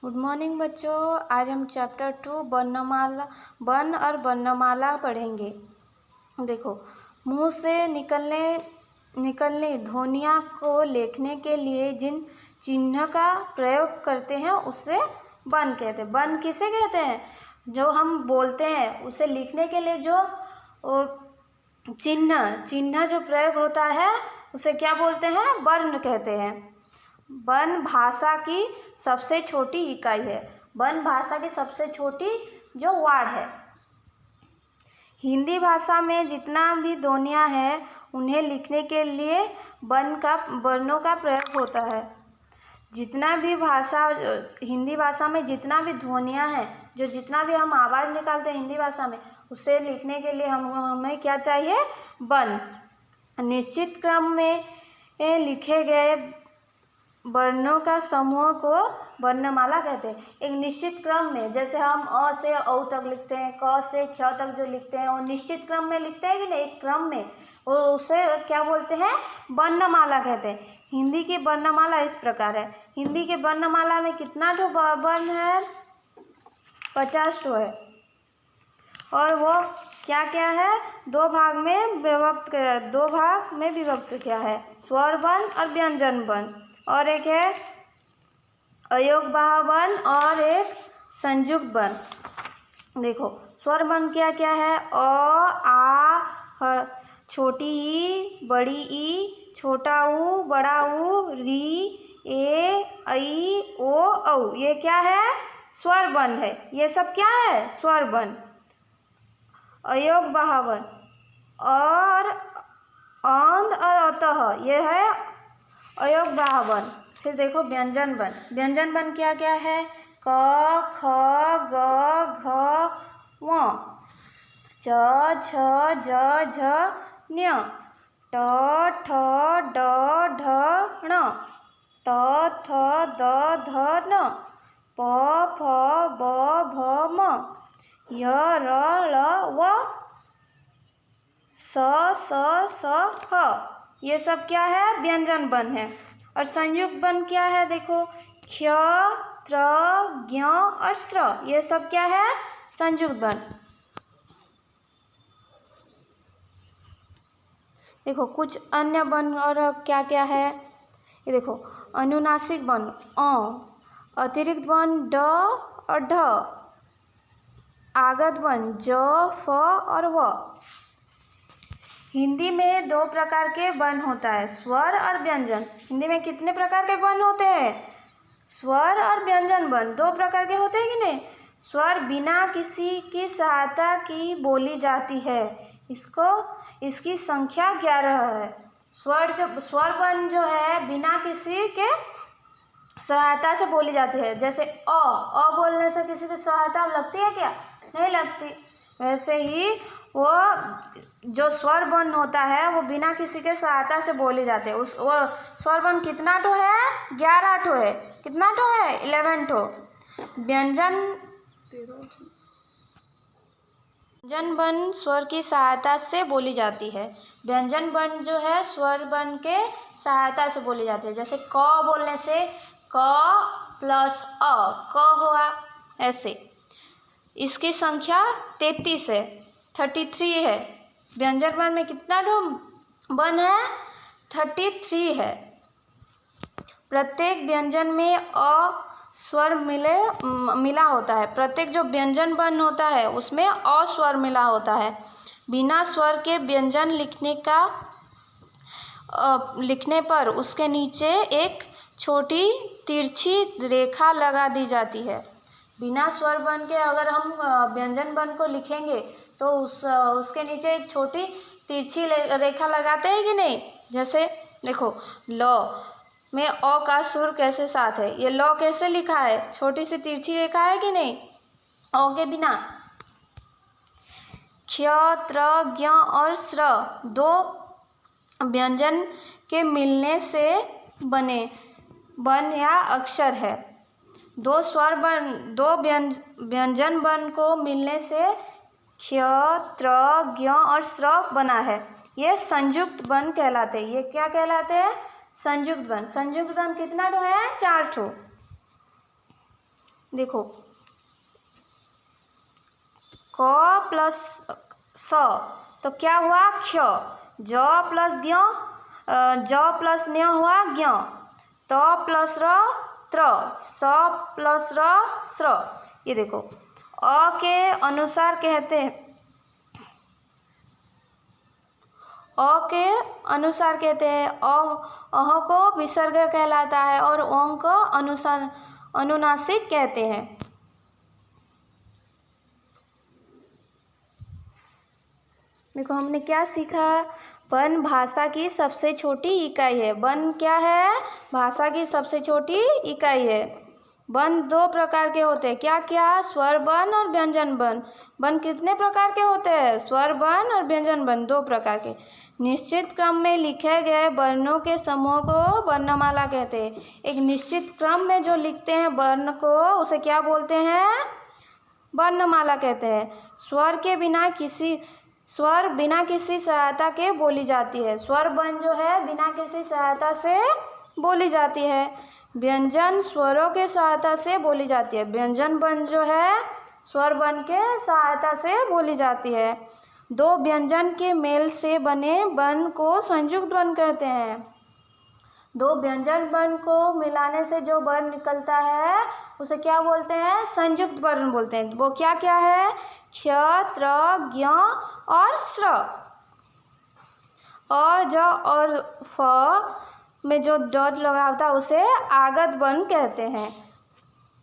Good morning बच्चों। आज हम चैप्टर 2 वर्णमाला वर्ण और वर्णमाला पढ़ेंगे। देखो, मुंह से निकलने ध्वनियों को लिखने के लिए जिन चिन्ह का प्रयोग करते हैं उसे वर्ण कहते हैं। वर्ण किसे कहते हैं? जो हम बोलते हैं उसे लिखने के लिए जो चिन्ह जो प्रयोग होता है उसे क्या बोलते हैं? वर्ण कहते हैं। वर्ण भाषा की सबसे छोटी इकाई है। वर्ण भाषा की सबसे छोटी जो वर्ड है। हिंदी भाषा में जितना भी ध्वनियाँ हैं उन्हें लिखने के लिए वर्णों का प्रयोग होता है। हिंदी भाषा में जितना भी ध्वनियाँ हैं, जो जितना भी हम आवाज़ निकालते हैं हिंदी भाषा में, उसे लिखने के लिए हमें क्या चाहिए? वर्ण। निश्चित क्रम में लिखे गए वर्णों का समूह को वर्णमाला कहते हैं। एक निश्चित क्रम में, जैसे हम अ से औ तक लिखते हैं, क से ख तक जो लिखते हैं वो निश्चित क्रम में लिखते हैं कि नहीं? एक क्रम में, वो उसे क्या बोलते हैं? वर्णमाला कहते हैं। हिंदी की वर्णमाला इस प्रकार है। हिंदी के वर्णमाला में कितना ठो वर्ण है? 50 ठो है। और वो क्या क्या है? दो भाग में विभक्त क्या है? स्वर वर्ण और व्यंजन वर्ण, और एक है अयोगवाह वर्ण और एक संयुक्त वर्ण। देखो, स्वर वर्ण क्या क्या है? अ, आ, छोटी ई, बड़ी ई, छोटा ऊ, बड़ा ऊ, री, ए, ऐ, ओ, औ। ये क्या है? स्वर वर्ण है। ये सब क्या है? स्वर वर्ण। अयोगवाह वर्ण और औंध और अतः, ये है अयोगवाह वर्ण। फिर देखो व्यंजन वर्ण। व्यंजन वर्ण क्या क्या है? क, ख, ग, घ, ङ, च, छ, ज, झ, ञ, ट, ठ, ड, ढ, ण, त, थ, द, ध, न, प, फ, ब, भ, म, य, र, ल, व, स, स, ह। ये सब क्या है? व्यंजन वर्ण है। और संयुक्त वर्ण क्या है? देखो, क्ष, त्र, ज्ञ और श्र, ये सब क्या है? संयुक्त वर्ण। देखो, कुछ अन्य वर्ण और क्या क्या है? ये देखो, अनुनासिक वर्ण अ, अतिरिक्त वर्ण ड और ढ, आगत वर्ण ज, फ और व। हिंदी में दो प्रकार के वर्ण होता है, स्वर और व्यंजन। हिंदी में कितने प्रकार के वर्ण होते हैं? स्वर और व्यंजन वर्ण दो प्रकार के होते हैं कि नहीं? स्वर बिना किसी की सहायता की बोली जाती है। इसकी संख्या 11 है। स्वर वर्ण जो है बिना किसी के सहायता से बोली जाती है। जैसे अ बोलने से किसी की सहायता लगती है क्या? नहीं लगती। वैसे ही वो जो स्वर वर्ण होता है वो बिना किसी के सहायता से बोले जाते हैं। वो स्वर वर्ण कितना ठो है? 11 ठो है। कितना ठो है? 11 ठो। व्यंजन वर्ण स्वर की सहायता से बोली जाती है। व्यंजन वर्ण जो है स्वर वर्ण के सहायता से बोली जाती है। जैसे क बोलने से क प्लस अ, क हुआ, ऐसे। इसकी संख्या 33 है, 33 है। व्यंजन वर्ण में कितना वर्ण है? 33 है। प्रत्येक व्यंजन में अ स्वर मिला होता है। प्रत्येक जो व्यंजन वर्ण होता है उसमें अ स्वर मिला होता है। बिना स्वर के व्यंजन लिखने पर उसके नीचे एक छोटी तिरछी रेखा लगा दी जाती है। बिना स्वर वर्ण के अगर हम व्यंजन वर्ण को लिखेंगे तो उसके नीचे एक छोटी तिरछी रेखा लगाते हैं कि नहीं? जैसे देखो, ल में अ का सुर कैसे साथ है? ये ल कैसे लिखा है? छोटी सी तिरछी रेखा है कि नहीं? अ के बिना। क्ष, त्र, ज्ञ और श्र दो व्यंजन के मिलने से बने वर्ण या अक्षर है। दो व्यंजन वर्ण को मिलने से क्ष, त्र, ज्ञ और श्र बना है। ये संयुक्त वर्ण कहलाते हैं। ये क्या कहलाते हैं? संयुक्त वर्ण। संयुक्त वर्ण कितना ठो है? 4 ठो। देखो, क प्लस स तो क्या हुआ, क्ष। ज प्लस ज्ञ, ज प्लस न्य हुआ ज्ञ। त प्लस र त्र, स प्लस र स्र। ये देखो, अ के अनुसार कहते हैं, अ के अनुसार कहते हैं, अह को विसर्ग कहलाता है और ओं को अनुनासिक कहते हैं। देखो हमने क्या सीखा, वन भाषा की सबसे छोटी इकाई है। वन क्या है, भाषा की सबसे छोटी इकाई है। वन दो प्रकार के होते हैं, क्या क्या, स्वर वन और व्यंजन वन। वन कितने प्रकार के होते हैं, स्वर वन और व्यंजन वन, दो प्रकार के। निश्चित क्रम में लिखे गए वर्णों के समूह को वर्णमाला कहते हैं। एक निश्चित क्रम में जो लिखते हैं वर्ण को, उसे क्या बोलते हैं, वर्णमाला कहते हैं। स्वर बिना किसी सहायता के बोली जाती है। स्वर वन जो है बिना किसी सहायता से बोली जाती है। व्यंजन स्वरों के सहायता से बोली जाती है। व्यंजन वन जो है स्वर वन के सहायता से बोली जाती है। दो व्यंजन के मेल से बने वन को संयुक्त वन कहते हैं। दो व्यंजन वर्ण को मिलाने से जो वर्ण निकलता है उसे क्या बोलते हैं, संयुक्त वर्ण बोलते हैं। वो क्या क्या है, क्ष, त्र, ज्ञ और स्र। अ, ज और फ में जो डॉट लगा होता है उसे आगत वर्ण कहते हैं।